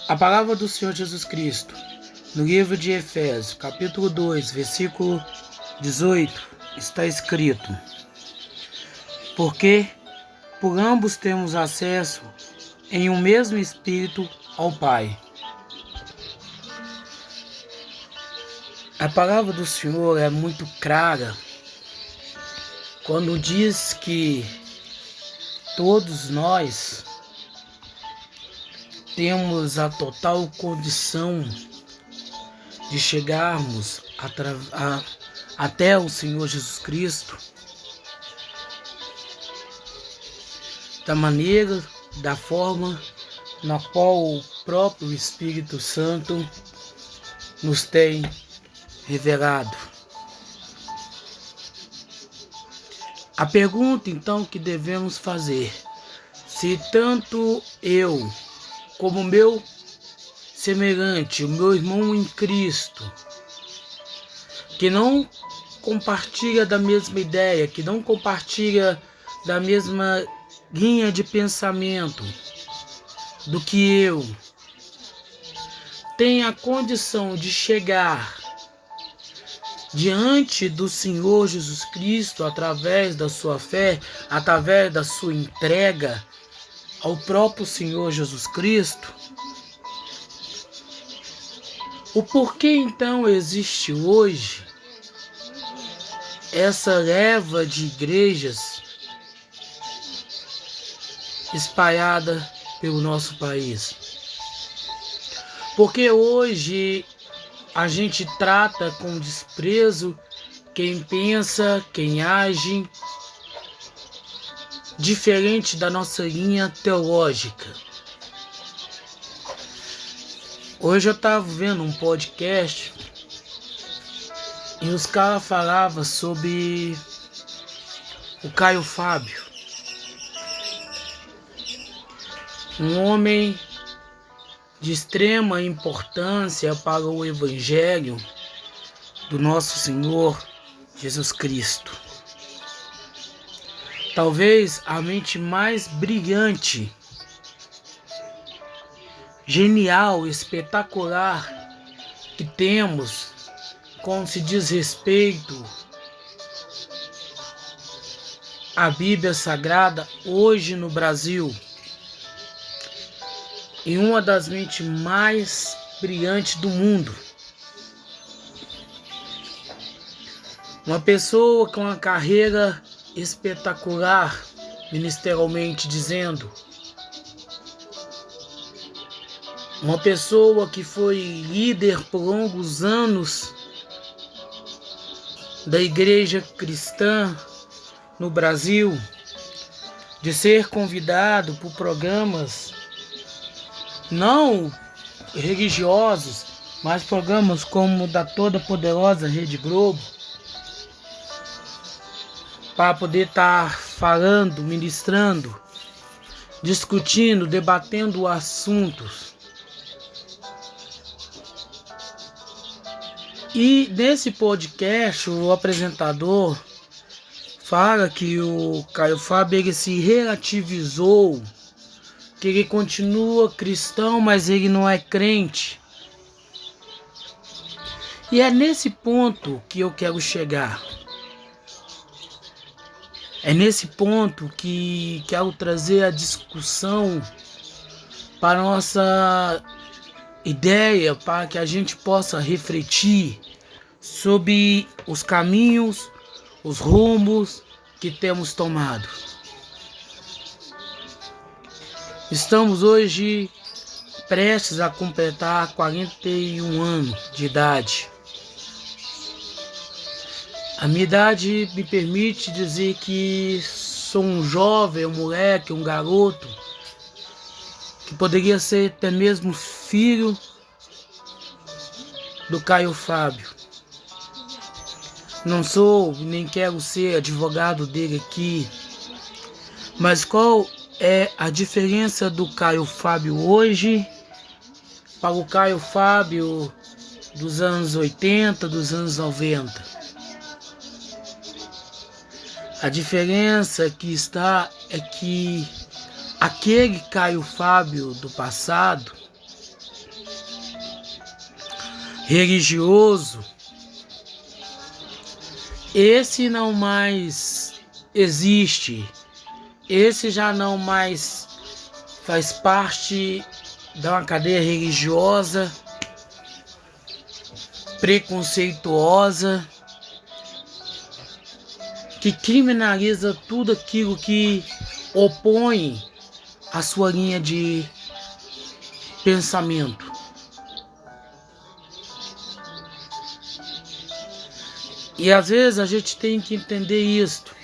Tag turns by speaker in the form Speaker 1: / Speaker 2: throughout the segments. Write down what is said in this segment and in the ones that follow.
Speaker 1: A palavra do Senhor Jesus Cristo, no livro de Efésios, capítulo 2, versículo 18, está escrito: porque por ambos temos acesso em um mesmo Espírito ao Pai. A palavra do Senhor é muito clara quando diz que todos nós temos a total condição de chegarmos até o Senhor Jesus Cristo da forma na qual o próprio Espírito Santo nos tem revelado. A pergunta então que devemos fazer: se tanto eu como meu semelhante, o meu irmão em Cristo, que não compartilha da mesma ideia, que não compartilha da mesma linha de pensamento do que eu, tem a condição de chegar diante do Senhor Jesus Cristo através da sua fé, através da sua entrega ao próprio Senhor Jesus Cristo, o porquê então existe hoje essa leva de igrejas espalhada pelo nosso país? Porque hoje a gente trata com desprezo quem pensa, quem age diferente da nossa linha teológica. Hoje eu estava vendo um podcast e os caras falavam sobre o Caio Fábio, um homem de extrema importância para o Evangelho do nosso Senhor Jesus Cristo. Talvez a mente mais brilhante, genial, espetacular que temos com se diz respeito à Bíblia Sagrada hoje no Brasil. E uma das mentes mais brilhantes do mundo. Uma pessoa com uma carreira espetacular, ministerialmente dizendo. Uma pessoa que foi líder por longos anos da igreja cristã no Brasil, de ser convidado por programas não religiosos, mas programas como o da toda poderosa Rede Globo, para poder estar falando, ministrando, discutindo, debatendo assuntos. E nesse podcast o apresentador fala que o Caio Fábio ele se relativizou, que ele continua cristão, mas ele não é crente. E é nesse ponto que eu quero chegar. É nesse ponto que quero trazer a discussão para a nossa ideia, para que a gente possa refletir sobre os caminhos, os rumos que temos tomado. Estamos hoje prestes a completar 41 anos de idade. A minha idade me permite dizer que sou um jovem, um moleque, um garoto, que poderia ser até mesmo filho do Caio Fábio. Não sou, nem quero ser advogado dele aqui, mas qual é a diferença do Caio Fábio hoje para o Caio Fábio dos anos 80, dos anos 90? A diferença que está é que aquele Caio Fábio do passado, religioso, esse não mais existe, esse já não mais faz parte de uma cadeia religiosa, preconceituosa, que criminaliza tudo aquilo que opõe a sua linha de pensamento. E às vezes a gente tem que entender isto.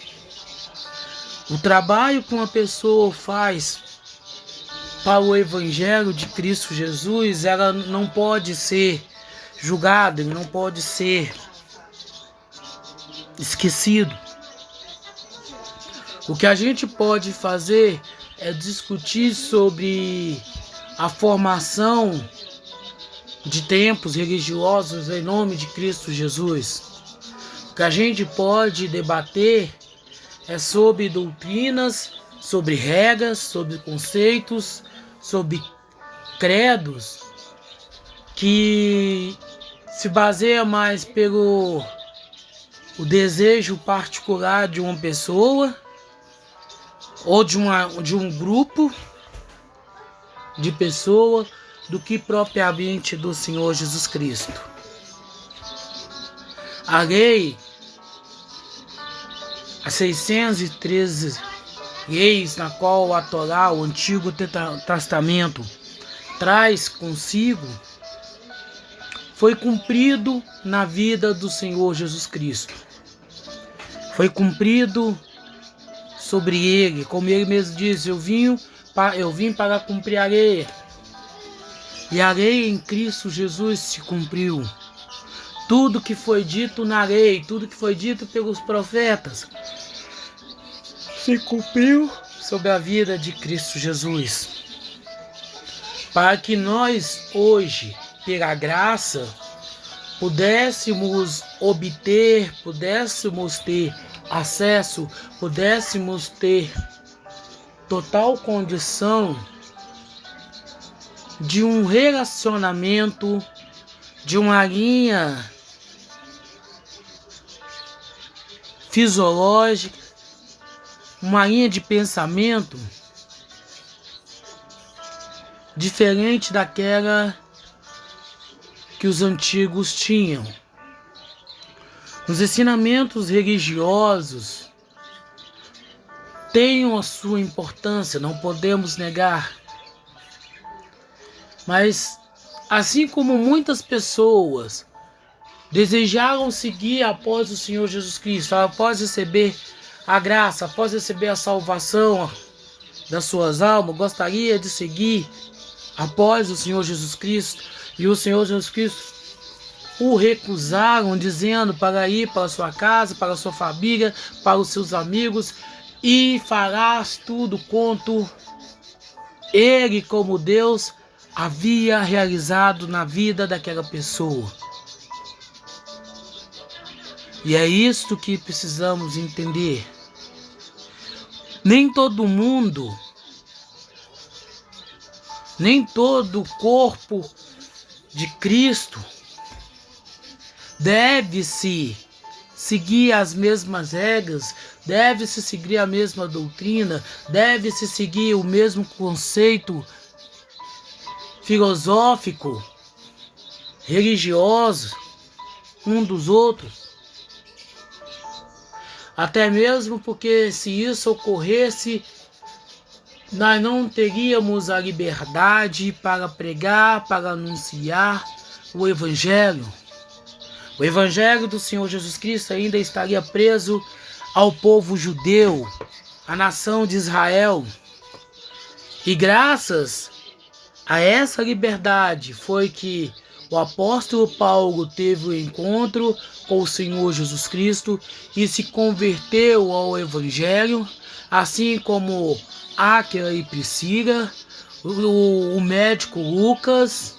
Speaker 1: O trabalho que uma pessoa faz para o Evangelho de Cristo Jesus, ela não pode ser julgada, ele não pode ser esquecido. O que a gente pode fazer é discutir sobre a formação de templos religiosos em nome de Cristo Jesus. O que a gente pode debater é sobre doutrinas, sobre regras, sobre conceitos, sobre credos que se baseia mais pelo o desejo particular de uma pessoa ou de um grupo de pessoas do que propriamente do Senhor Jesus Cristo. A lei, as 613 leis na qual a Torá, o Antigo Testamento, traz consigo, foi cumprido na vida do Senhor Jesus Cristo. Foi cumprido sobre ele, como ele mesmo diz, eu vim para cumprir a lei. E a lei em Cristo Jesus se cumpriu. Tudo que foi dito na lei, tudo que foi dito pelos profetas, se cumpriu sobre a vida de Cristo Jesus. Para que nós hoje, pela graça, pudéssemos obter, pudéssemos ter acesso, pudéssemos ter total condição de um relacionamento, de uma linha fisiológica, uma linha de pensamento diferente daquela que os antigos tinham. Os ensinamentos religiosos têm a sua importância, não podemos negar. Mas, assim como muitas pessoas desejaram seguir após o Senhor Jesus Cristo, após receber a graça, após receber a salvação das suas almas, gostaria de seguir após o Senhor Jesus Cristo, e o Senhor Jesus Cristo o recusaram, dizendo para ir para a sua casa, para a sua família, para os seus amigos, e farás tudo quanto ele, como Deus, havia realizado na vida daquela pessoa. E é isto que precisamos entender. Nem todo mundo, nem todo o corpo de Cristo deve-se seguir as mesmas regras, deve-se seguir a mesma doutrina, deve-se seguir o mesmo conceito filosófico, religioso, um dos outros. Até mesmo porque se isso ocorresse, nós não teríamos a liberdade para pregar, para anunciar o Evangelho. O Evangelho do Senhor Jesus Cristo ainda estaria preso ao povo judeu, à nação de Israel. E graças a essa liberdade foi que o apóstolo Paulo teve o encontro com o Senhor Jesus Cristo e se converteu ao Evangelho, assim como Áquila e Priscila, o médico Lucas,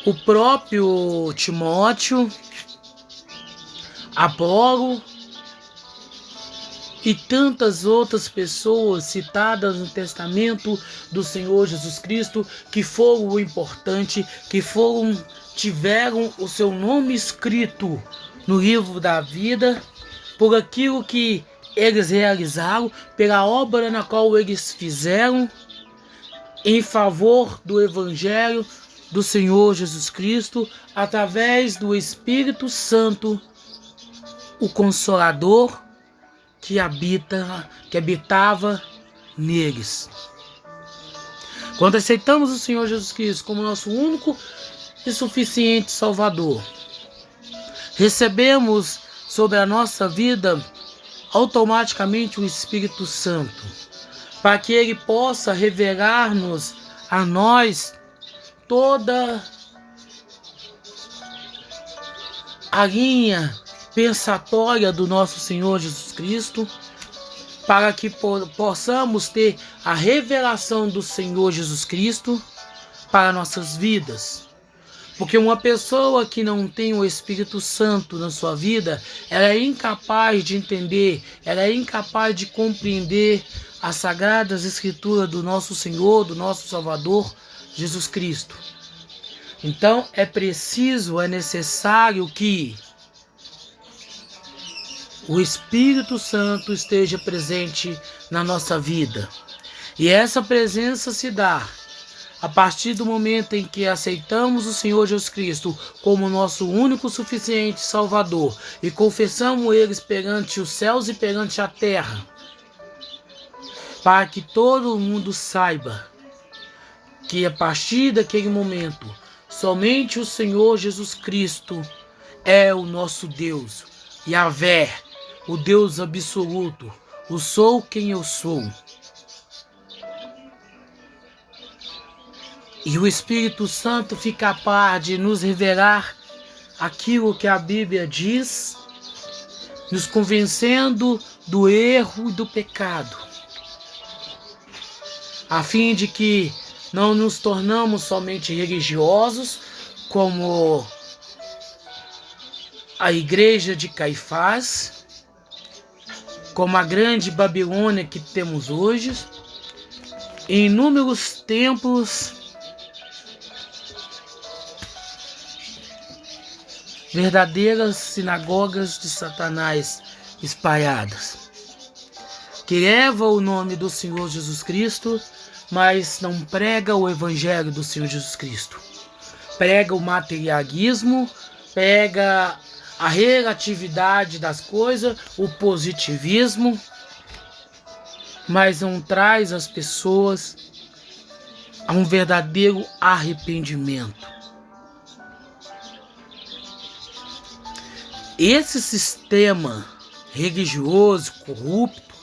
Speaker 1: o próprio Timóteo, Apolo e tantas outras pessoas citadas no testamento do Senhor Jesus Cristo, que foram o importante, tiveram o seu nome escrito no livro da vida, por aquilo que eles realizaram, pela obra na qual eles fizeram, em favor do Evangelho do Senhor Jesus Cristo, através do Espírito Santo, o Consolador, que habitava neles. Quando aceitamos o Senhor Jesus Cristo como nosso único e suficiente Salvador, recebemos sobre a nossa vida automaticamente o Espírito Santo, para que Ele possa revelar-nos a nós toda a linha pensatória do nosso Senhor Jesus Cristo, para que possamos ter a revelação do Senhor Jesus Cristo para nossas vidas. Porque uma pessoa que não tem o Espírito Santo na sua vida, ela é incapaz de entender, ela é incapaz de compreender as sagradas escrituras do nosso Senhor, do nosso Salvador, Jesus Cristo. Então é necessário que o Espírito Santo esteja presente na nossa vida. E essa presença se dá a partir do momento em que aceitamos o Senhor Jesus Cristo como nosso único suficiente Salvador e confessamos eles perante os céus e perante a terra, para que todo mundo saiba que a partir daquele momento somente o Senhor Jesus Cristo é o nosso Deus, Yahvé, o Deus absoluto, o sou quem eu sou. E o Espírito Santo fica capaz de nos revelar aquilo que a Bíblia diz, nos convencendo do erro e do pecado, a fim de que não nos tornamos somente religiosos, como a igreja de Caifás, como a grande Babilônia que temos hoje, em inúmeros templos, verdadeiras sinagogas de Satanás espalhadas, que leva o nome do Senhor Jesus Cristo, mas não prega o Evangelho do Senhor Jesus Cristo. Prega o materialismo, prega a relatividade das coisas, o positivismo, mas não traz as pessoas a um verdadeiro arrependimento. Esse sistema religioso corrupto,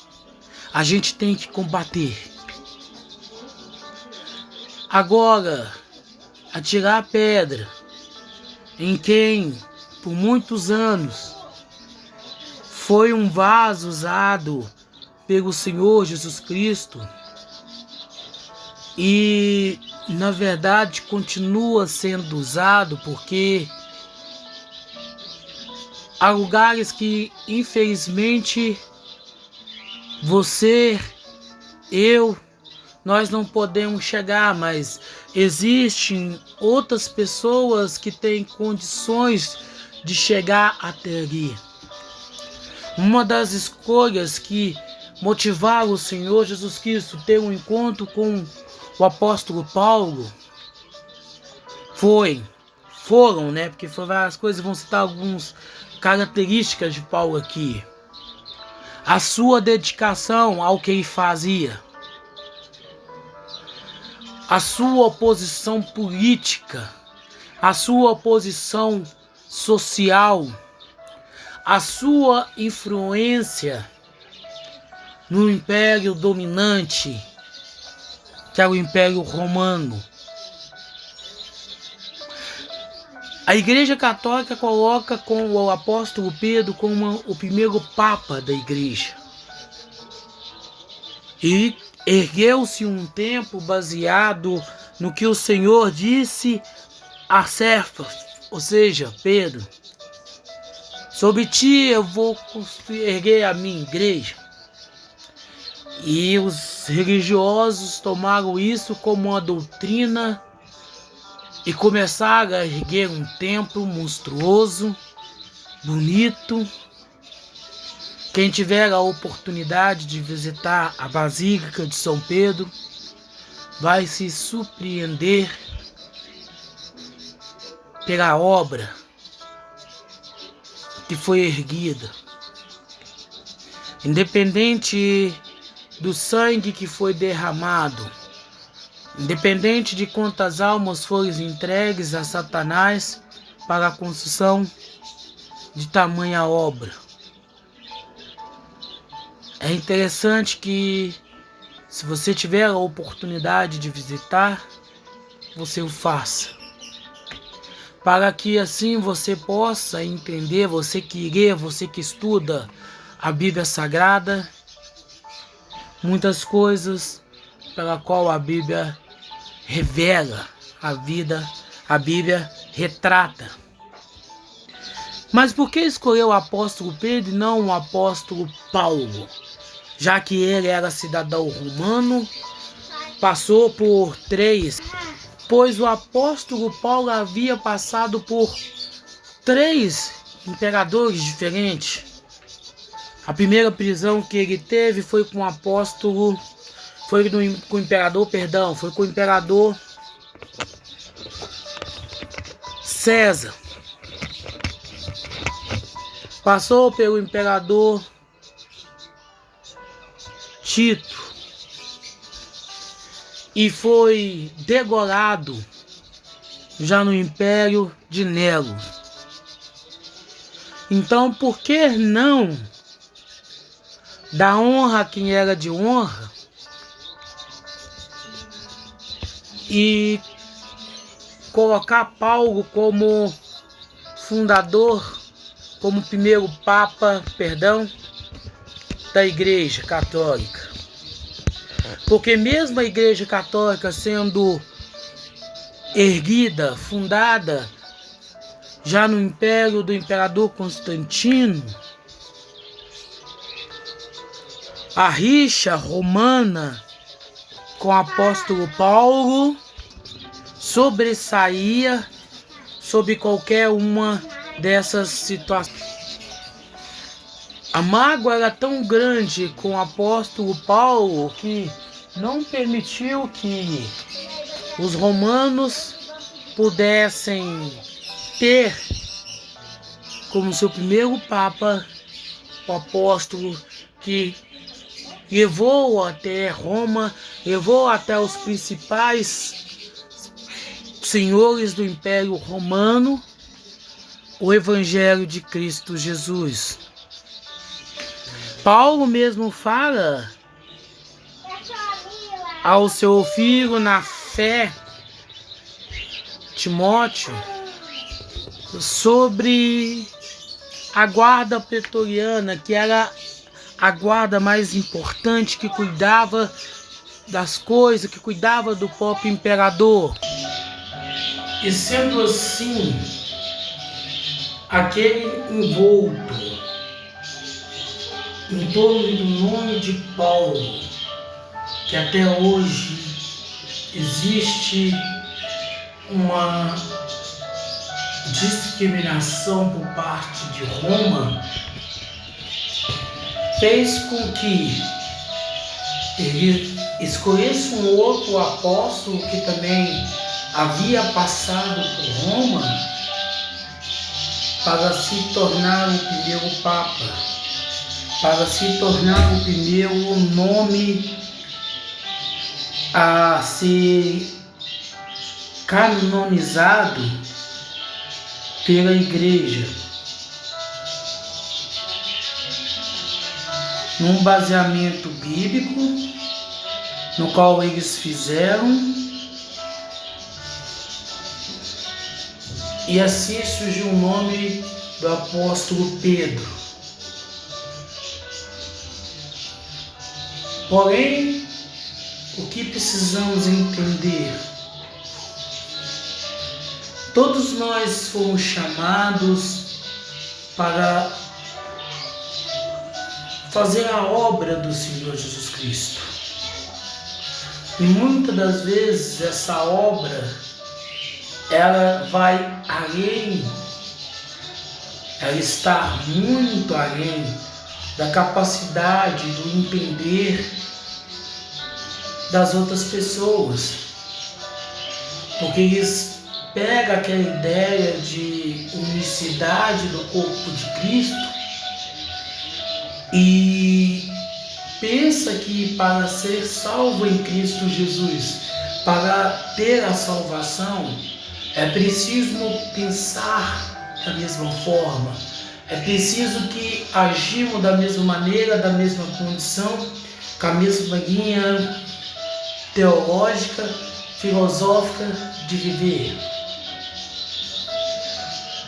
Speaker 1: a gente tem que combater. Agora, atirar a pedra em quem, por muitos anos, foi um vaso usado pelo Senhor Jesus Cristo e, na verdade, continua sendo usado, porque há lugares que, infelizmente, você, eu, nós não podemos chegar, mas existem outras pessoas que têm condições de chegar até ali. Uma das escolhas que motivaram o Senhor Jesus Cristo a ter um encontro com o apóstolo Paulo foram, porque foram várias coisas, vão citar algumas características de Paulo aqui. A sua dedicação ao que ele fazia, a sua oposição política, a sua oposição social, a sua influência no império dominante, que é o Império Romano. A Igreja Católica coloca com o apóstolo Pedro como o primeiro Papa da Igreja. E ergueu-se um templo baseado no que o Senhor disse a Cefas, ou seja, Pedro: sobre ti eu vou erguer a minha igreja. E os religiosos tomaram isso como uma doutrina e começaram a erguer um templo monstruoso, bonito. Quem tiver a oportunidade de visitar a Basílica de São Pedro vai se surpreender pela obra que foi erguida. Independente do sangue que foi derramado, independente de quantas almas foram entregues a Satanás para a construção de tamanha obra. É interessante que, se você tiver a oportunidade de visitar, você o faça. Para que assim você possa entender, você que lê, você que estuda a Bíblia Sagrada, muitas coisas pela qual a Bíblia revela a vida, a Bíblia retrata. Mas por que escolheu o apóstolo Pedro e não o apóstolo Paulo? Já que ele era cidadão romano, passou por 3, pois o apóstolo Paulo havia passado por 3 imperadores diferentes. A primeira prisão que ele teve foi com o imperador César. Passou pelo imperador Tito e foi degolado já no Império de Nero. Então, por que não dar honra a quem era de honra e colocar Paulo como fundador, como primeiro Papa, da Igreja Católica? Porque mesmo a Igreja Católica sendo erguida, fundada já no Império do Imperador Constantino, a rixa romana com o apóstolo Paulo sobressaía sobre qualquer uma dessas situações. A mágoa era tão grande com o apóstolo Paulo que não permitiu que os romanos pudessem ter como seu primeiro papa o apóstolo que levou até Roma, levou até os principais senhores do Império Romano o Evangelho de Cristo Jesus. Paulo mesmo fala ao seu filho na fé, Timóteo, sobre a guarda pretoriana, que era a guarda mais importante, que cuidava das coisas, que cuidava do próprio imperador. E sendo assim, aquele envolto em torno do nome de Paulo, que até hoje existe uma discriminação por parte de Roma, fez com que ele escolhesse um outro apóstolo que também havia passado por Roma para se tornar o primeiro Papa, para se tornar o primeiro nome a ser canonizado pela Igreja, num baseamento bíblico, no qual eles fizeram, e assim surgiu o nome do apóstolo Pedro. Porém, o que precisamos entender? Todos nós fomos chamados para fazer a obra do Senhor Jesus Cristo. E muitas das vezes essa obra, ela vai além, ela está muito além da capacidade do entender das outras pessoas, porque eles pegam aquela ideia de unicidade do corpo de Cristo e pensa que para ser salvo em Cristo Jesus, para ter a salvação, é preciso pensar da mesma forma, é preciso que agimos da mesma maneira, da mesma condição, com a mesma linha teológica, filosófica de viver.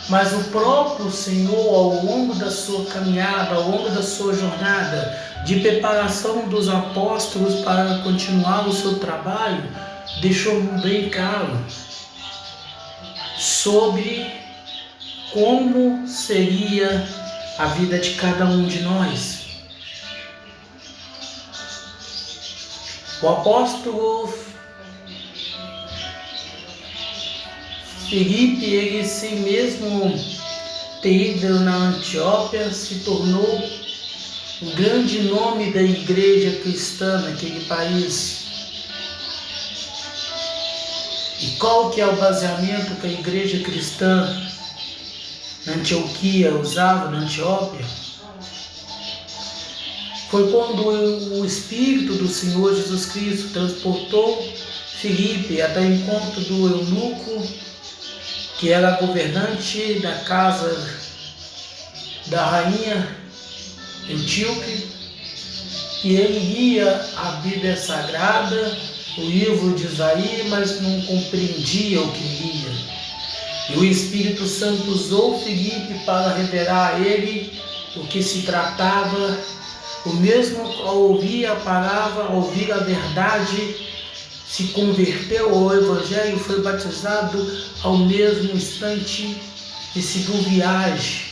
Speaker 1: Mas o próprio Senhor, ao longo da sua caminhada, ao longo da sua jornada de preparação dos apóstolos para continuar o seu trabalho, deixou bem claro sobre como seria a vida de cada um de nós. O apóstolo Filipe, ele sem mesmo ter ido na Antioquia, se tornou o grande nome da igreja cristã naquele país. E qual que é o baseamento que a igreja cristã na Antioquia usava, na Antioquia? Foi quando o Espírito do Senhor Jesus Cristo transportou Filipe até o encontro do eunuco, que era governante da casa da rainha Etíope, e ele lia a Bíblia Sagrada, o livro de Isaías, mas não compreendia o que lia. E o Espírito Santo usou Filipe para revelar a ele o que se tratava. O mesmo, ao ouvir a palavra, ao ouvir a verdade, se converteu ao Evangelho e foi batizado ao mesmo instante e seguiu viagem.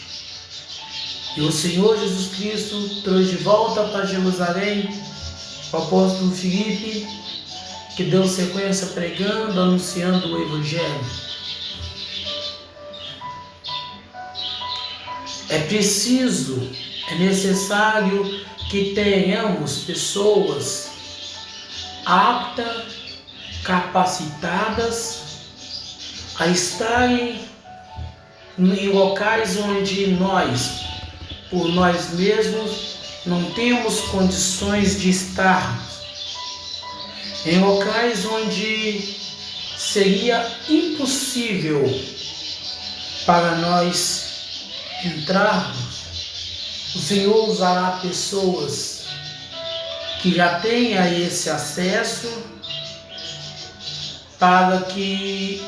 Speaker 1: E o Senhor Jesus Cristo trouxe de volta para Jerusalém o apóstolo Filipe, que deu sequência pregando, anunciando o Evangelho. É preciso, é necessário que tenhamos pessoas aptas, capacitadas a estarem em locais onde nós, por nós mesmos, não temos condições de estarmos. Em locais onde seria impossível para nós entrarmos, o Senhor usará pessoas que já tenham esse acesso para que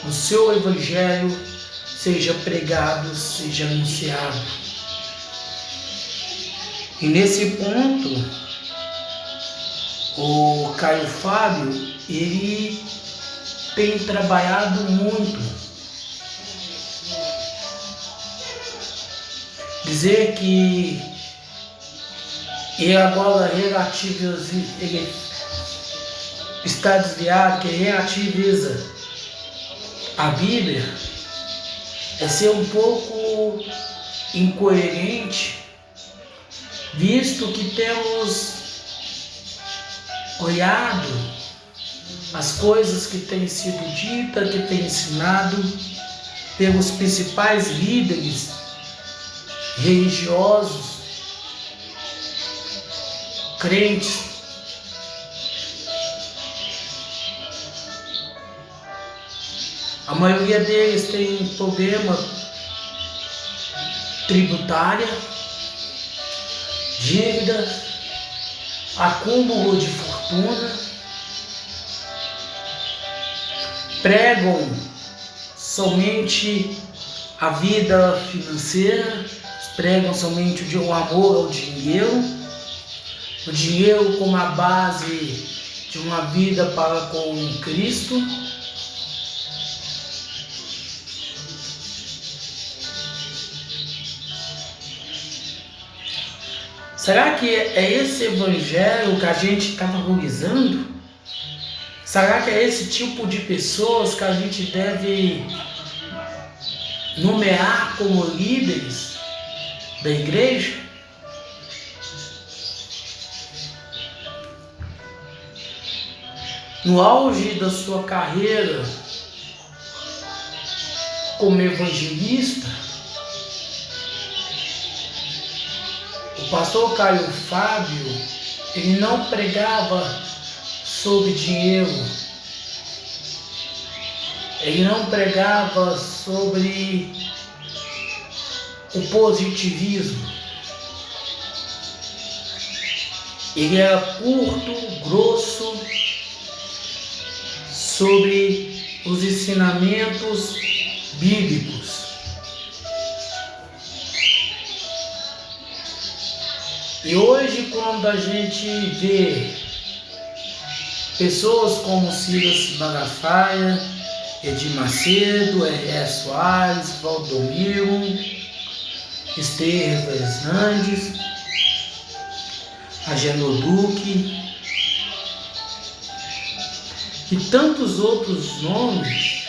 Speaker 1: o seu Evangelho seja pregado, seja anunciado. E nesse ponto, o Caio Fábio, ele tem trabalhado muito. Dizer que ele agora ele está desviado, que relativiza a Bíblia, é ser um pouco incoerente, visto que temos olhado as coisas que têm sido ditas, que têm ensinado pelos principais líderes religiosos, crentes. A maioria deles tem problema tributário, dívida, acúmulo de fortuna, pregam somente a vida financeira, pregam somente o amor ao dinheiro, o dinheiro como a base de uma vida para com Cristo. Será que é esse evangelho que a gente está valorizando? Será que é esse tipo de pessoas que a gente deve nomear como líderes da igreja? No auge da sua carreira como evangelista, o pastor Caio Fábio, ele não pregava sobre dinheiro, ele não pregava sobre o positivismo, ele era curto, grosso, sobre os ensinamentos bíblicos. E hoje, quando a gente vê pessoas como Silas Malafaia, Edir Macedo, R.E. Soares, Valdomiro, Esther Fernandes, Agenor Duque e tantos outros nomes,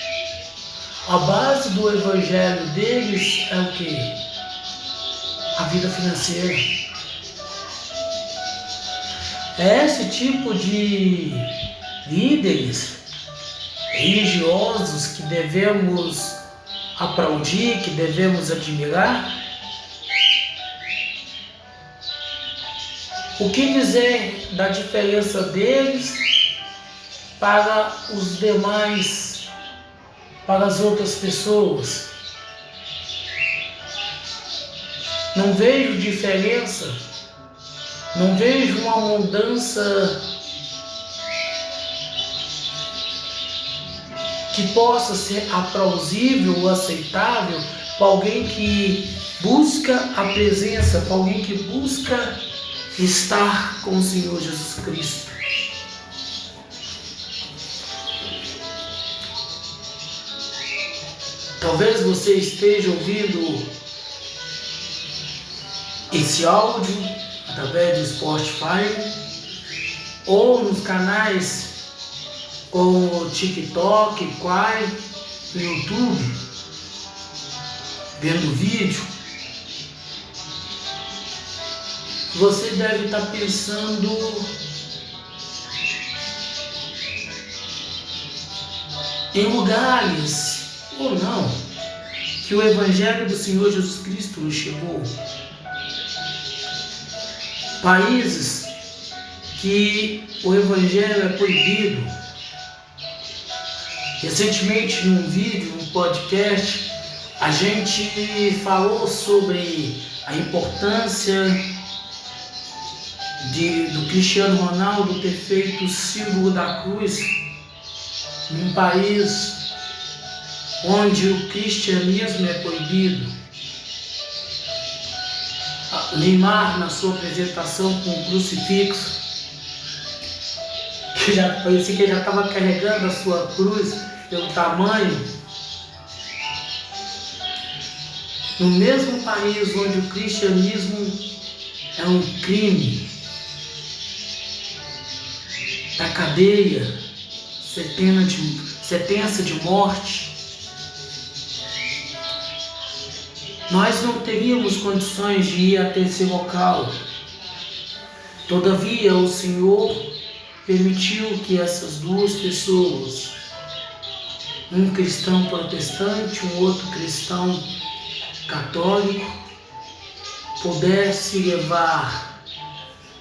Speaker 1: a base do evangelho deles é o quê? A vida financeira. É esse tipo de líderes religiosos que devemos aplaudir, que devemos admirar? O que dizer da diferença deles para os demais, para as outras pessoas? Não vejo diferença, não vejo uma mudança que possa ser aplausível ou aceitável para alguém que busca a presença, para alguém que busca estar com o Senhor Jesus Cristo. Talvez você esteja ouvindo esse áudio através do Spotify ou nos canais como o TikTok, Quai, no YouTube, vendo vídeo. Você deve estar pensando em lugares ou não que o Evangelho do Senhor Jesus Cristo nos chegou. Países que o Evangelho é proibido. Recentemente, num vídeo, num podcast, a gente falou sobre a importância do Cristiano Ronaldo ter feito o símbolo da cruz num país onde o cristianismo é proibido. Neymar, na sua apresentação com o crucifixo, que já parecia que ele já estava carregando a sua cruz pelo tamanho. No mesmo país onde o cristianismo é um crime, da cadeia, sentença de morte, nós não teríamos condições de ir até esse local. Todavia, o Senhor permitiu que essas duas pessoas, um cristão protestante, um outro cristão católico, pudesse levar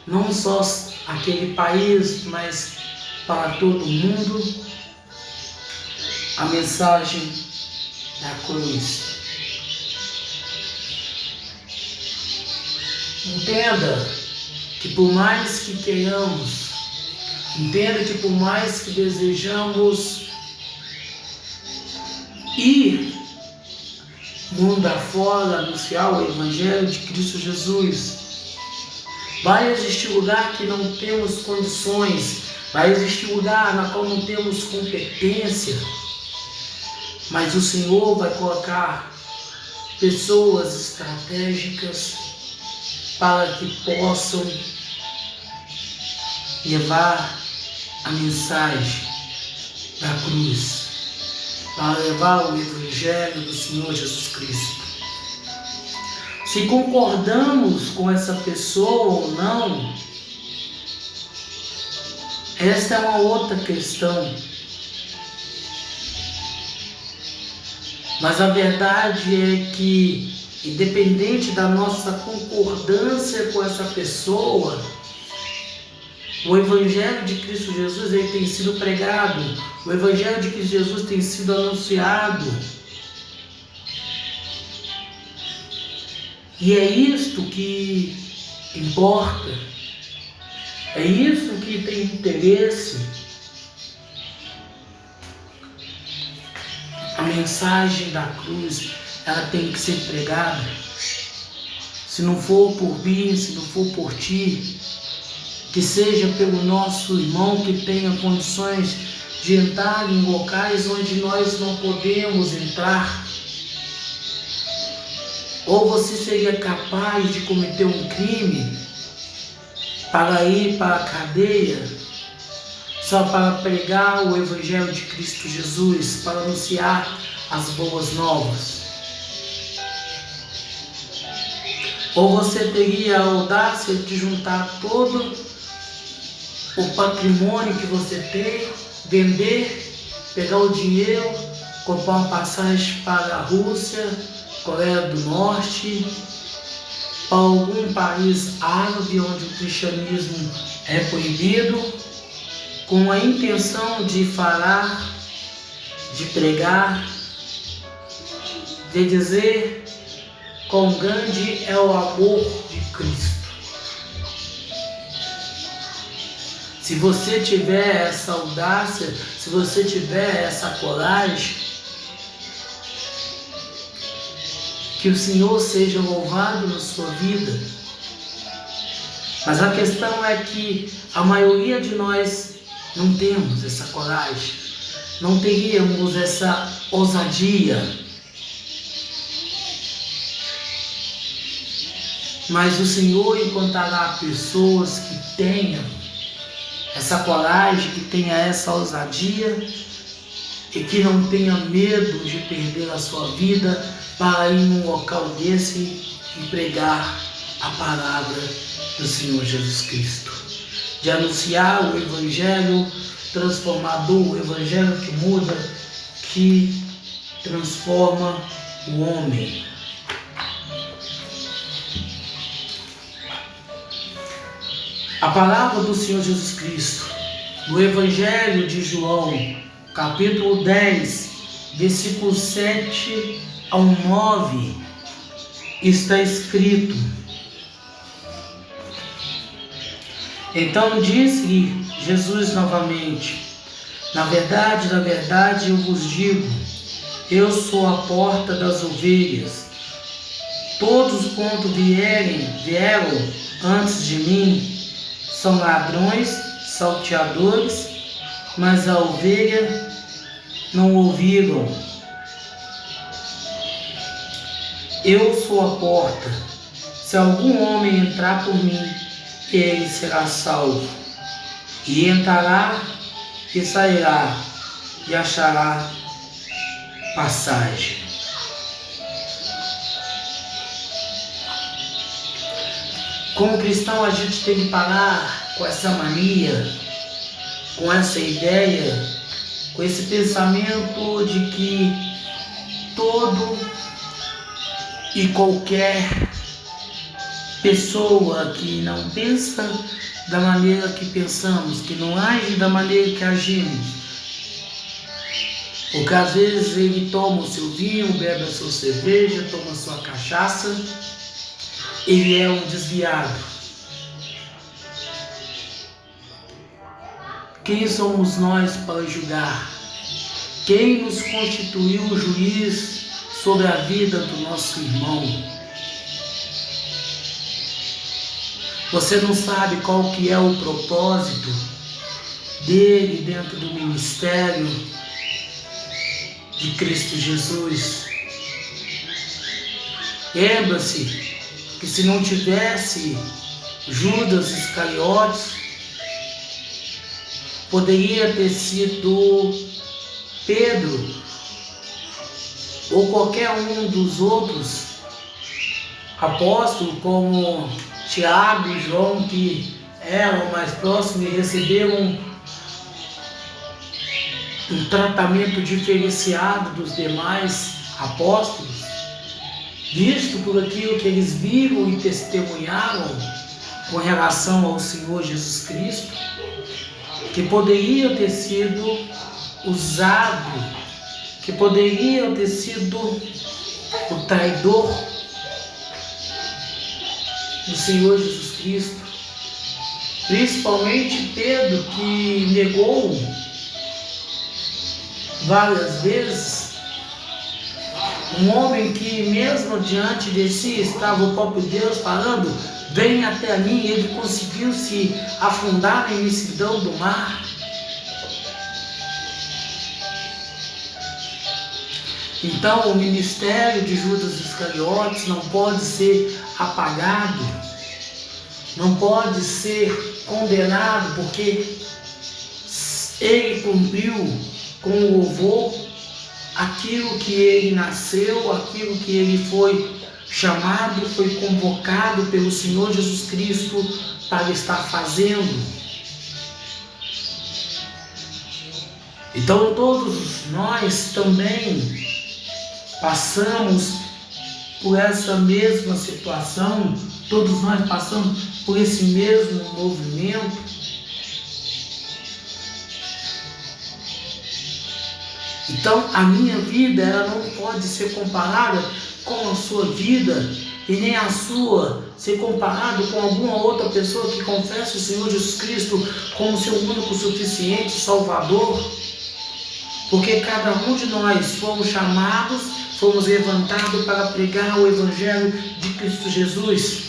Speaker 1: não só aquele país, mas para todo mundo a mensagem da cruz. Entenda que por mais que queiramos, entenda que por mais que desejamos ir mundo afora, anunciar o Evangelho de Cristo Jesus, vai existir lugar que não temos condições, vai existir lugar na qual não temos competência, mas o Senhor vai colocar pessoas estratégicas para que possam levar a mensagem da cruz, para levar o Evangelho do Senhor Jesus Cristo. Se concordamos com essa pessoa ou não, essa é uma outra questão. Mas a verdade é que, independente da nossa concordância com essa pessoa, o Evangelho de Cristo Jesus ele tem sido pregado, o Evangelho de Cristo Jesus tem sido anunciado. E é isto que importa, é isso que tem interesse. A mensagem da cruz, ela tem que ser pregada. Se não for por mim, se não for por ti, que seja pelo nosso irmão que tenha condições de entrar em locais onde nós não podemos entrar. Ou você seria capaz de cometer um crime para ir para a cadeia só para pregar o Evangelho de Cristo Jesus, para anunciar as boas novas? Ou você teria a audácia de juntar todo o patrimônio que você tem, vender, pegar o dinheiro, comprar uma passagem para a Rússia, Coreia do Norte, para algum país árabe onde o cristianismo é proibido, com a intenção de falar, de pregar, de dizer quão grande é o amor de Cristo? Se você tiver essa audácia, se você tiver essa coragem, que o Senhor seja louvado na sua vida. Mas a questão é que a maioria de nós não temos essa coragem, não teríamos essa ousadia. Mas o Senhor encontrará pessoas que tenham essa coragem, que tenham essa ousadia e que não tenham medo de perder a sua vida para ir num local desse e pregar a palavra do Senhor Jesus Cristo, de anunciar o Evangelho transformador, o Evangelho que muda, que transforma o homem. A palavra do Senhor Jesus Cristo, no Evangelho de João, capítulo 10, versículos 7 ao 9, está escrito: Então disse Jesus novamente: na verdade, eu vos digo, eu sou a porta das ovelhas. Todos quanto vieram antes de mim são ladrões, salteadores, mas a ovelha não ouviram. Eu sou a porta. Se algum homem entrar por mim, ele será salvo. E entrará e sairá e achará passagem. Como cristão, a gente tem que parar com essa mania, com essa ideia, com esse pensamento de que todo e qualquer pessoa que não pensa da maneira que pensamos, que não age da maneira que agimos, porque às vezes ele toma o seu vinho, bebe a sua cerveja, toma a sua cachaça, ele é um desviado. Quem somos nós para julgar? Quem nos constituiu o juiz sobre a vida do nosso irmão? Você não sabe qual que é o propósito dele dentro do ministério de Cristo Jesus. Lembra-se que se não tivesse Judas Iscariotes, poderia ter sido Pedro ou qualquer um dos outros apóstolos, como Tiago e João, que eram mais próximos e receberam um tratamento diferenciado dos demais apóstolos, visto por aquilo que eles viram e testemunharam com relação ao Senhor Jesus Cristo, que poderia ter sido usado, que poderia ter sido o traidor do Senhor Jesus Cristo, principalmente Pedro, que negou várias vezes, um homem que mesmo diante de si estava o próprio Deus falando: venha até mim. Ele conseguiu se afundar na imensidão do mar. Então o ministério de Judas Iscariotes não pode ser apagado, não pode ser condenado, porque ele cumpriu com louvor aquilo que ele nasceu, aquilo que ele foi chamado, foi convocado pelo Senhor Jesus Cristo para estar fazendo. Então todos nós também passamos por essa mesma situação, todos nós passamos por esse mesmo movimento. Então a minha vida, ela não pode ser comparada com a sua vida, e nem a sua ser comparado com alguma outra pessoa que confessa o Senhor Jesus Cristo como seu único, suficiente Salvador, porque cada um de nós fomos chamados, fomos levantados para pregar o Evangelho de Cristo Jesus.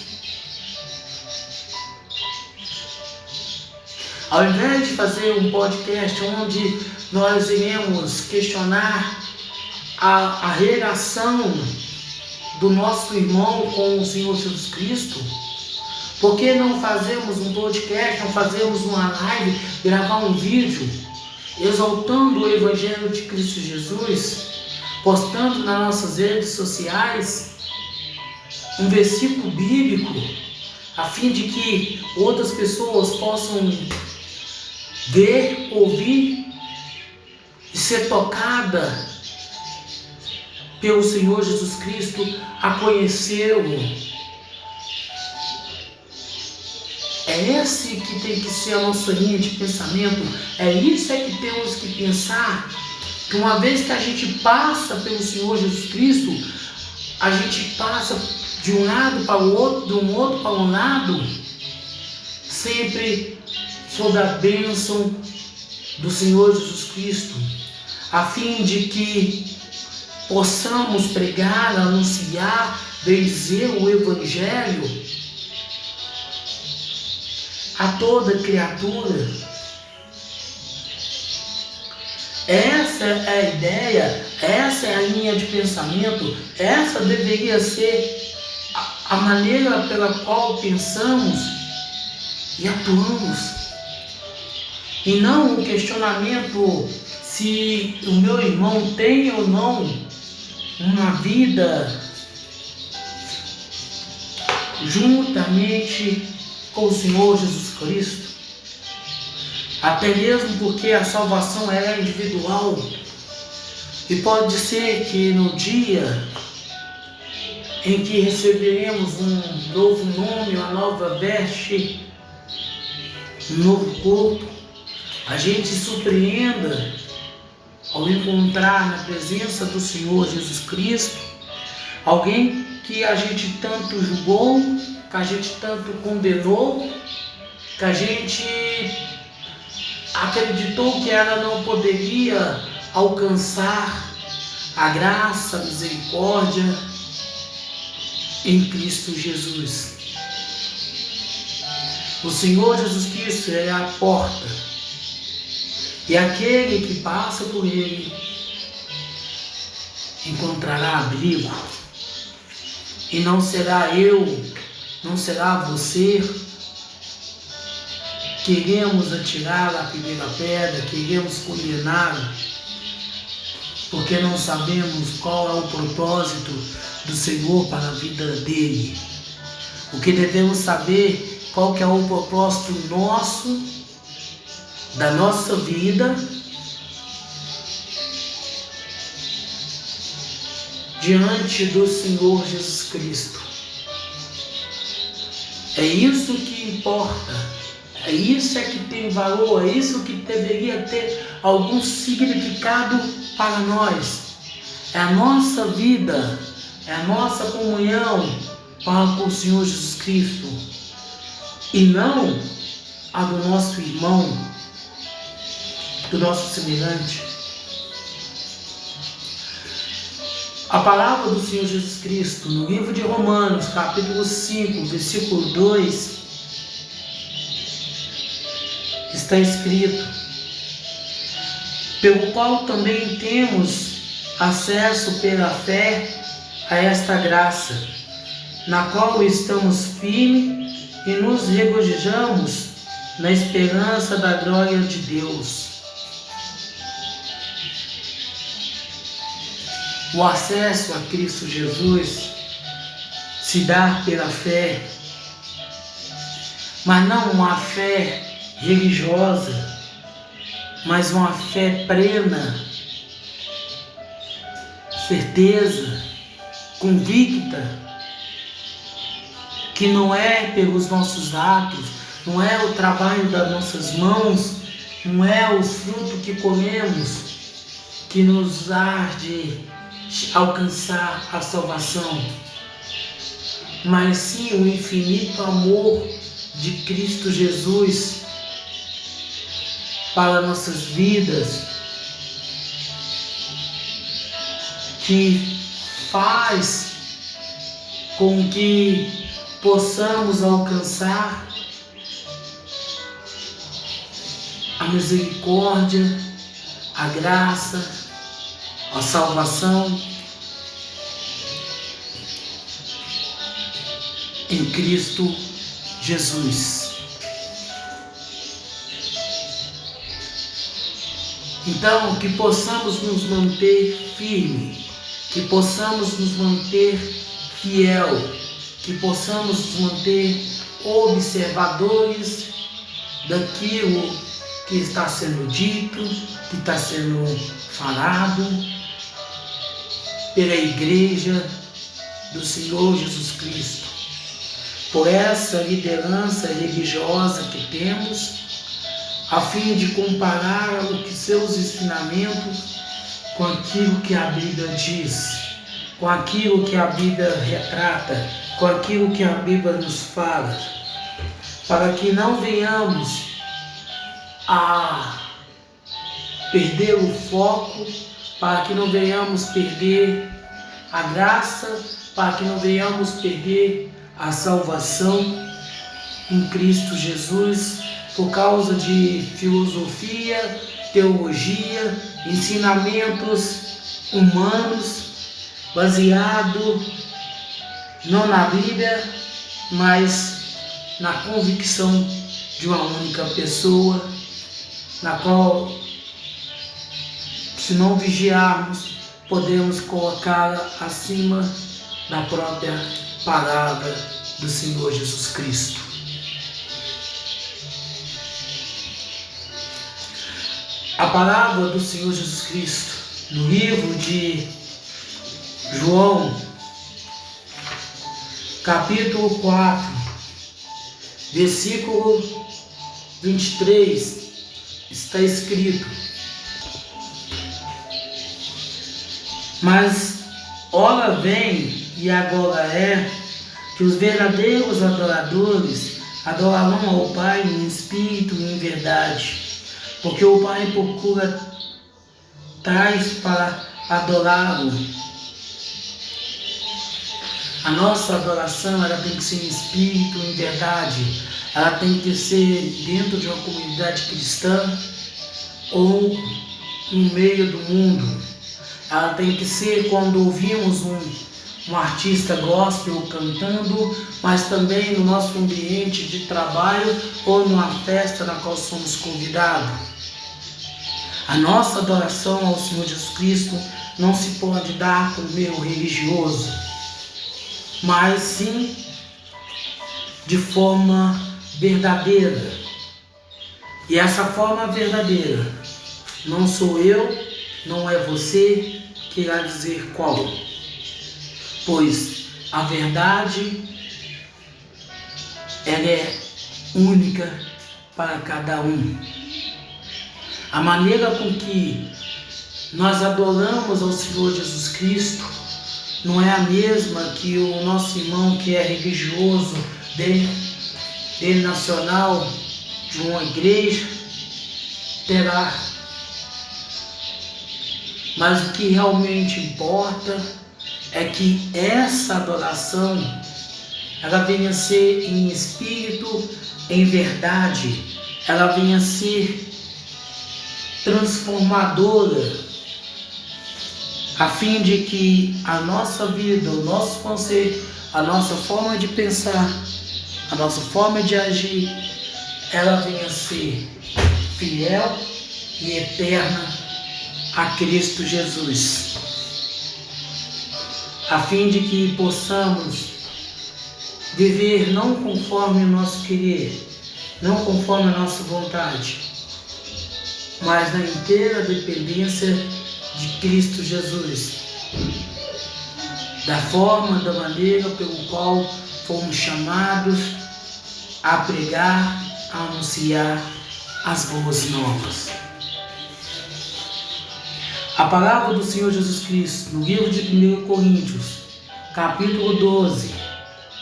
Speaker 1: Ao invés de fazer um podcast onde nós iremos questionar a relação do nosso irmão com o Senhor Jesus Cristo, por que não fazemos um podcast, não fazemos uma live, gravar um vídeo exaltando o Evangelho de Cristo Jesus, postando nas nossas redes sociais um versículo bíblico, a fim de que outras pessoas possam ver, ouvir e ser tocada pelo Senhor Jesus Cristo, a conhecê-lo. É esse que tem que ser a nossa linha de pensamento, é isso que temos que pensar, que uma vez que a gente passa pelo Senhor Jesus Cristo, a gente passa de um lado para o outro, de um outro para um lado, sempre sob a bênção do Senhor Jesus Cristo, a fim de que possamos pregar, anunciar, benzer o Evangelho a toda criatura. Essa é a ideia, essa é a linha de pensamento, essa deveria ser a maneira pela qual pensamos e atuamos. E não um questionamento se o meu irmão tem ou não uma vida juntamente com o Senhor Jesus Cristo, até mesmo porque a salvação é individual, e pode ser que no dia em que receberemos um novo nome, uma nova veste, um novo corpo, a gente se surpreenda ao encontrar na presença do Senhor Jesus Cristo alguém que a gente tanto julgou, que a gente tanto condenou, que a gente acreditou que ela não poderia alcançar a graça, a misericórdia em Cristo Jesus. O Senhor Jesus Cristo é a porta, e aquele que passa por ele encontrará abrigo, e não será eu não será você. Queremos atirar a primeira pedra, queremos condená-lo, porque não sabemos qual é o propósito do Senhor para a vida dele. O que devemos saber, qual que é o propósito nosso, da nossa vida, diante do Senhor Jesus Cristo. É isso que importa. É isso que tem valor, é isso que deveria ter algum significado para nós. É a nossa vida, é a nossa comunhão para com o Senhor Jesus Cristo. E não a do nosso irmão, do nosso semelhante. A palavra do Senhor Jesus Cristo, no livro de Romanos, capítulo 5, versículo 2, está escrito: pelo qual também temos acesso pela fé a esta graça, na qual estamos firmes e nos regozijamos na esperança da glória de Deus. O acesso a Cristo Jesus se dá pela fé, mas não uma fé religiosa, mas uma fé plena, certeza, convicta, que não é pelos nossos atos, não é o trabalho das nossas mãos, não é o fruto que comemos que nos há de alcançar a salvação, mas sim o infinito amor de Cristo Jesus para nossas vidas, que faz com que possamos alcançar a misericórdia, a graça, a salvação em Cristo Jesus. Então, que possamos nos manter firmes, que possamos nos manter fiel, que possamos nos manter observadores daquilo que está sendo dito, que está sendo falado pela Igreja do Senhor Jesus Cristo, por essa liderança religiosa que temos, a fim de comparar o que seus ensinamentos com aquilo que a Bíblia diz, com aquilo que a Bíblia retrata, com aquilo que a Bíblia nos fala, para que não venhamos a perder o foco, para que não venhamos perder a graça, para que não venhamos perder a salvação em Cristo Jesus, por causa de filosofia, teologia, ensinamentos humanos, baseado não na Bíblia, mas na convicção de uma única pessoa, na qual, se não vigiarmos, podemos colocá-la acima da própria palavra do Senhor Jesus Cristo. A palavra do Senhor Jesus Cristo, no livro de João, capítulo 4, versículo 23, está escrito: mas ora vem e agora é que os verdadeiros adoradores adorarão ao Pai em espírito e em verdade, porque o Pai procura tais para adorá-lo. A nossa adoração, ela tem que ser em espírito e em verdade. Ela tem que ser dentro de uma comunidade cristã ou no meio do mundo. Ela tem que ser quando ouvimos um artista gospel cantando, mas também no nosso ambiente de trabalho ou numa festa na qual somos convidados. A nossa adoração ao Senhor Jesus Cristo não se pode dar por meio religioso, mas sim de forma verdadeira. E essa forma verdadeira não sou eu, não é você que irá dizer qual, pois a verdade ela é única para cada um. A maneira com que nós adoramos ao Senhor Jesus Cristo não é a mesma que o nosso irmão que é religioso, dele nacional, de uma igreja, terá. Mas o que realmente importa é que essa adoração ela venha a ser em espírito, em verdade, ela venha a ser transformadora, a fim de que a nossa vida, o nosso conceito, a nossa forma de pensar, a nossa forma de agir, ela venha a ser fiel e eterna a Cristo Jesus, a fim de que possamos viver não conforme o nosso querer, não conforme a nossa vontade, mas na inteira dependência de Cristo Jesus, da forma, da maneira pelo qual fomos chamados a pregar, a anunciar as boas novas. A palavra do Senhor Jesus Cristo, no livro de 1 Coríntios, capítulo 12,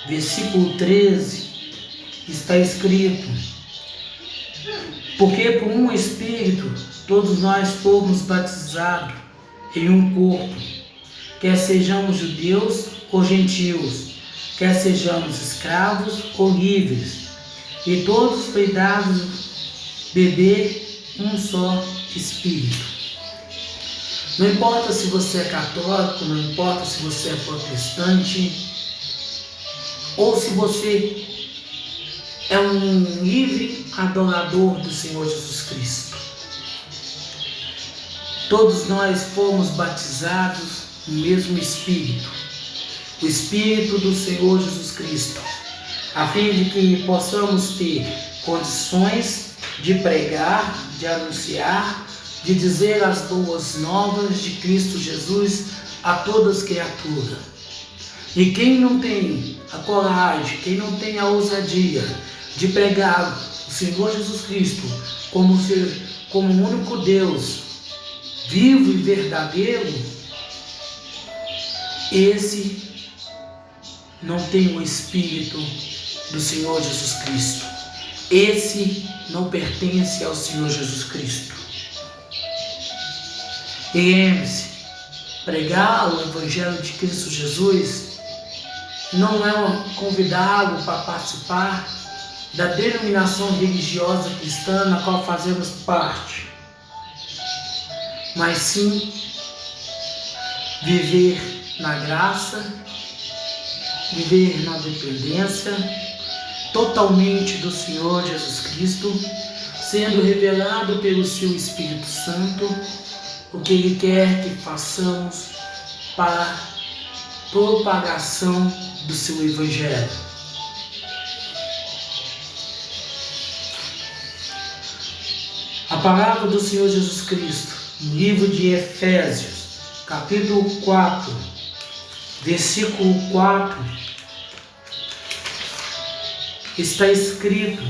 Speaker 1: versículo 13, está escrito: porque por um Espírito todos nós fomos batizados em um corpo, quer sejamos judeus ou gentios, quer sejamos escravos ou livres, e todos foi dado beber um só Espírito. Não importa se você é católico, não importa se você é protestante, ou se você é um livre adorador do Senhor Jesus Cristo. Todos nós fomos batizados no mesmo Espírito, o Espírito do Senhor Jesus Cristo, a fim de que possamos ter condições de pregar, de anunciar, de dizer as boas novas de Cristo Jesus a todas as criaturas. E quem não tem a coragem, quem não tem a ousadia de pregar o Senhor Jesus Cristo como o único Deus vivo e verdadeiro, esse não tem o Espírito do Senhor Jesus Cristo. Esse não pertence ao Senhor Jesus Cristo. E lembre-se, pregar o Evangelho de Cristo Jesus não é convidá-lo para participar da denominação religiosa cristã na qual fazemos parte, mas sim viver na graça, viver na dependência totalmente do Senhor Jesus Cristo, sendo revelado pelo seu Espírito Santo o que Ele quer que façamos para a propagação do seu Evangelho. A palavra do Senhor Jesus Cristo, no livro de Efésios, capítulo 4, versículo 4, está escrito: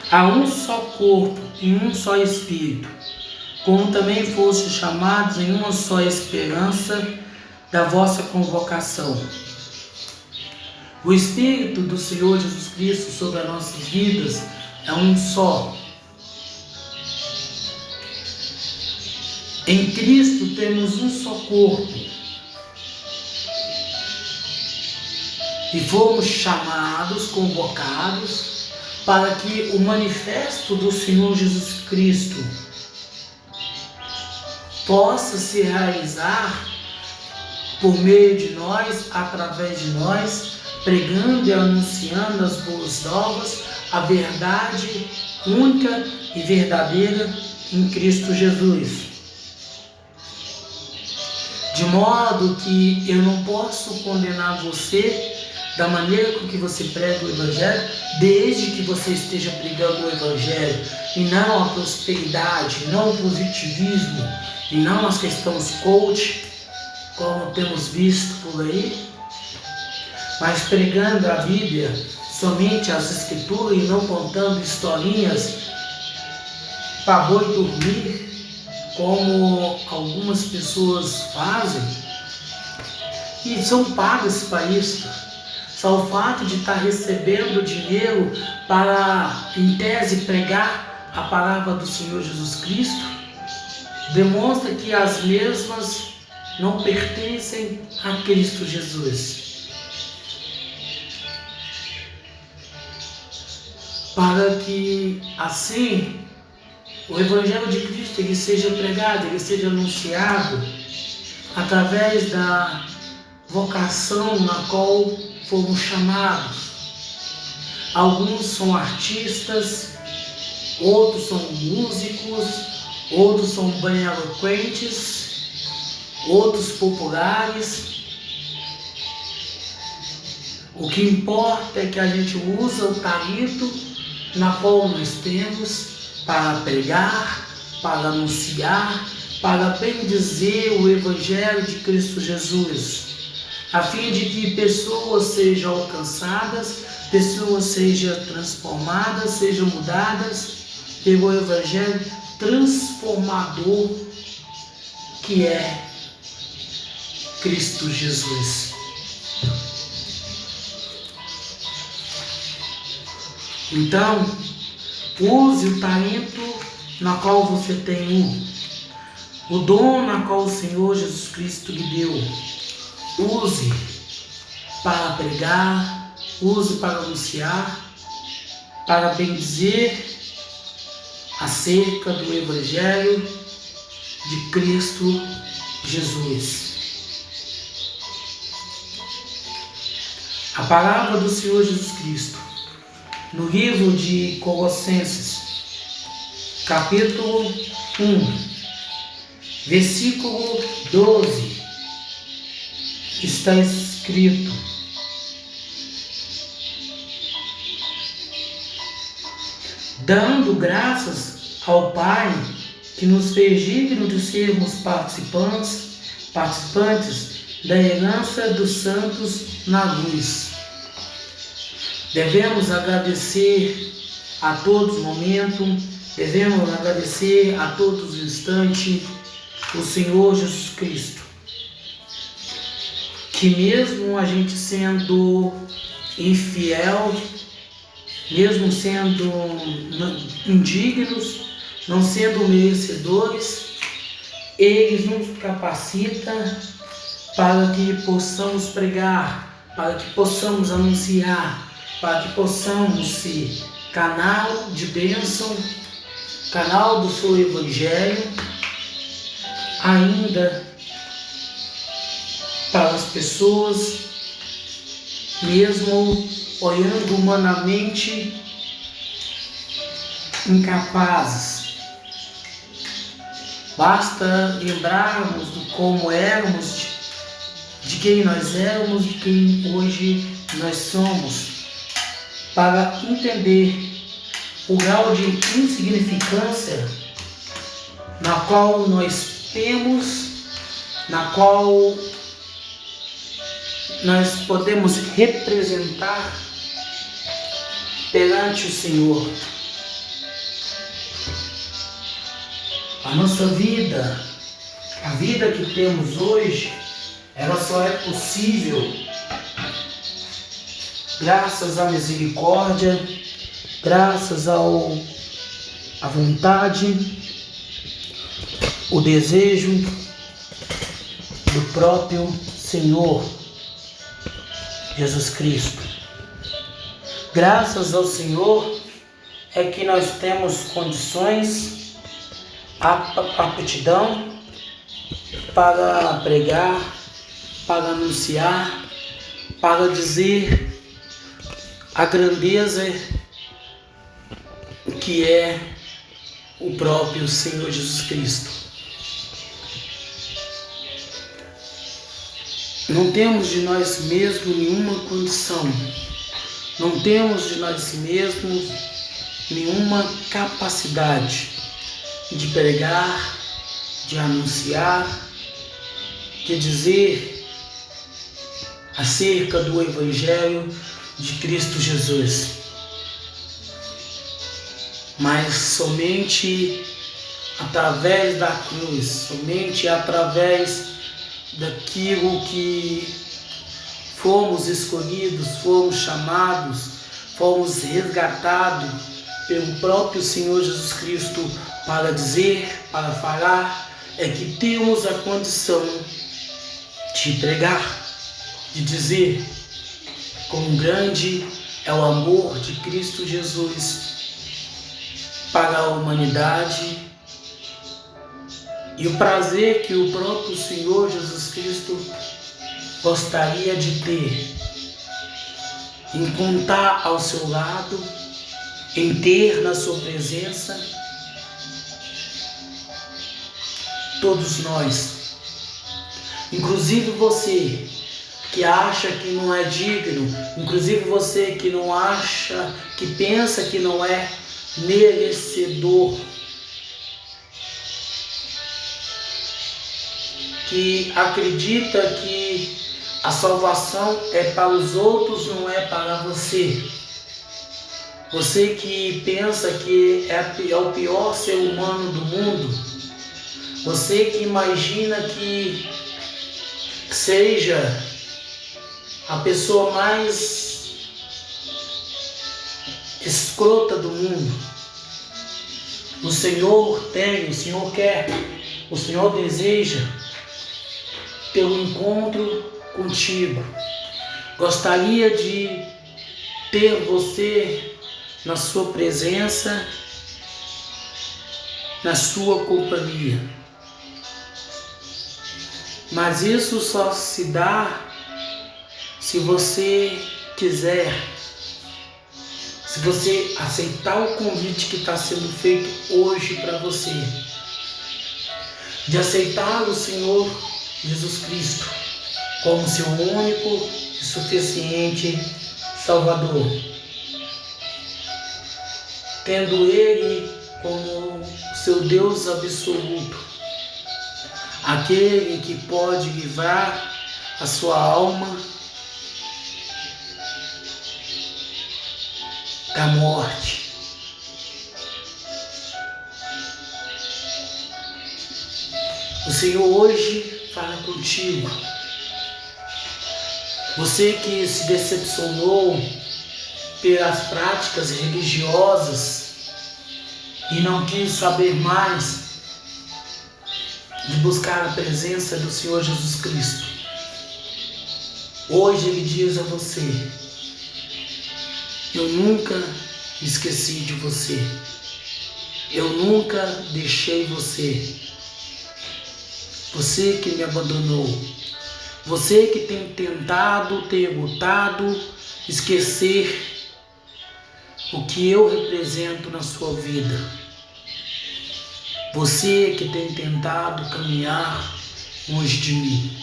Speaker 1: há um só corpo e um só Espírito, como também fostes chamados em uma só esperança da vossa convocação. O Espírito do Senhor Jesus Cristo sobre as nossas vidas é um só. Em Cristo temos um só corpo. E fomos chamados, convocados, para que o manifesto do Senhor Jesus Cristo possa se realizar por meio de nós, através de nós, pregando e anunciando as boas novas, a verdade única e verdadeira em Cristo Jesus. De modo que eu não posso condenar você da maneira com que você prega o Evangelho, desde que você esteja pregando o Evangelho, e não a prosperidade, não o positivismo, e não as questões coach, como temos visto por aí, mas pregando a Bíblia, somente as Escrituras, e não contando historinhas para boi dormir, como algumas pessoas fazem, e são pagas para isso. Só o fato de estar recebendo dinheiro para, em tese, pregar a palavra do Senhor Jesus Cristo, demonstra que as mesmas não pertencem a Cristo Jesus. Para que, assim, o Evangelho de Cristo ele seja pregado, ele seja anunciado através da vocação na qual fomos chamados. Alguns são artistas, outros são músicos, outros são bem eloquentes, outros populares. O que importa é que a gente usa o talento na qual nós temos para pregar, para anunciar, para bendizer o Evangelho de Cristo Jesus, a fim de que pessoas sejam alcançadas, pessoas sejam transformadas, sejam mudadas pelo Evangelho transformador que é Cristo Jesus. Então, use o talento na qual você tem o dom na qual o Senhor Jesus Cristo lhe deu. Use para pregar, use para anunciar, para bendizer acerca do Evangelho de Cristo Jesus. A palavra do Senhor Jesus Cristo, no livro de Colossenses, capítulo 1, versículo 12, está escrito: dando graças ao Pai que nos fez dignos de sermos participantes da herança dos santos na luz. Devemos agradecer a todos os momentos, devemos agradecer a todos os instantes o Senhor Jesus Cristo, que mesmo a gente sendo infiel, mesmo sendo indignos, não sendo merecedores, Ele nos capacita para que possamos pregar, para que possamos anunciar, para que possamos ser canal de bênção, canal do seu Evangelho, ainda para as pessoas, mesmo olhando humanamente incapazes. Basta lembrarmos de como éramos, de quem nós éramos, de quem hoje nós somos, para entender o grau de insignificância na qual nós temos, na qual nós podemos representar perante o Senhor. A nossa vida, a vida que temos hoje, ela só é possível graças à misericórdia, graças à vontade, o desejo do próprio Senhor Jesus Cristo. Graças ao Senhor é que nós temos condições, aptidão para pregar, para anunciar, para dizer a grandeza que é o próprio Senhor Jesus Cristo. Não temos de nós mesmos nenhuma condição, não temos de nós mesmos nenhuma capacidade de pregar, de anunciar, de dizer acerca do Evangelho de Cristo Jesus. Mas somente através da cruz, somente através daquilo que fomos escolhidos, fomos chamados, fomos resgatados pelo próprio Senhor Jesus Cristo para dizer, para falar, é que temos a condição de pregar, de dizer quão grande é o amor de Cristo Jesus para a humanidade e o prazer que o próprio Senhor Jesus Cristo gostaria de ter em contar ao seu lado, em ter na sua presença todos nós, inclusive você que acha que não é digno, inclusive você que não acha, que pensa que não é merecedor, que acredita que a salvação é para os outros, não é para você. Você que pensa que é o pior ser humano do mundo, você que imagina que seja a pessoa mais escrota do mundo, o Senhor tem, o Senhor quer, o Senhor deseja ter um encontro contigo. Gostaria de ter você na sua presença, na sua companhia. Mas isso só se dá se você quiser, se você aceitar o convite que está sendo feito hoje para você, de aceitar o Senhor Jesus Cristo como seu único e suficiente Salvador, tendo Ele como seu Deus absoluto, aquele que pode livrar a sua alma da morte. O Senhor hoje fala contigo. Você que se decepcionou pelas práticas religiosas e não quis saber mais de buscar a presença do Senhor Jesus Cristo, hoje Ele diz a você: eu nunca esqueci de você, eu nunca deixei você, você que me abandonou, você que tem lutado, esquecer o que eu represento na sua vida, você que tem tentado caminhar longe de mim,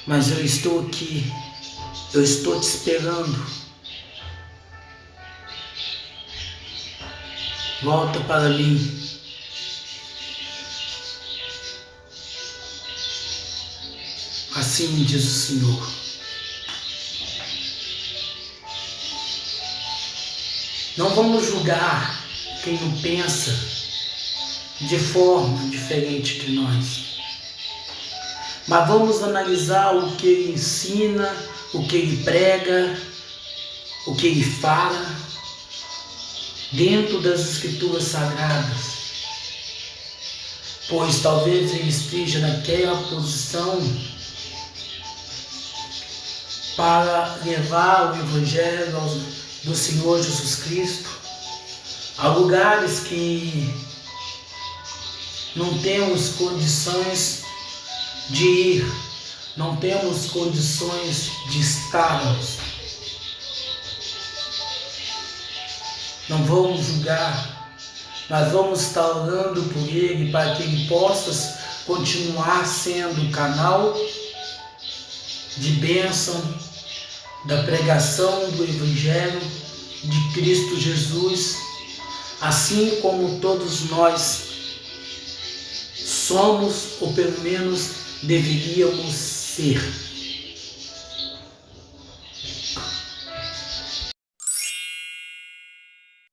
Speaker 1: mas eu estou aqui, eu estou te esperando. Volta para mim. Assim diz o Senhor. Não vamos julgar quem não pensa de forma diferente de nós, mas vamos analisar o que Ele ensina, o que Ele prega, o que Ele fala dentro das Escrituras Sagradas, pois talvez Ele esteja naquela posição para levar o Evangelho do Senhor Jesus Cristo a lugares que não temos condições de ir, não temos condições de estarmos. Não vamos julgar, mas vamos estar orando por ele para que ele possa continuar sendo canal de bênção, da pregação do Evangelho de Cristo Jesus, assim como todos nós somos, ou pelo menos deveríamos ser.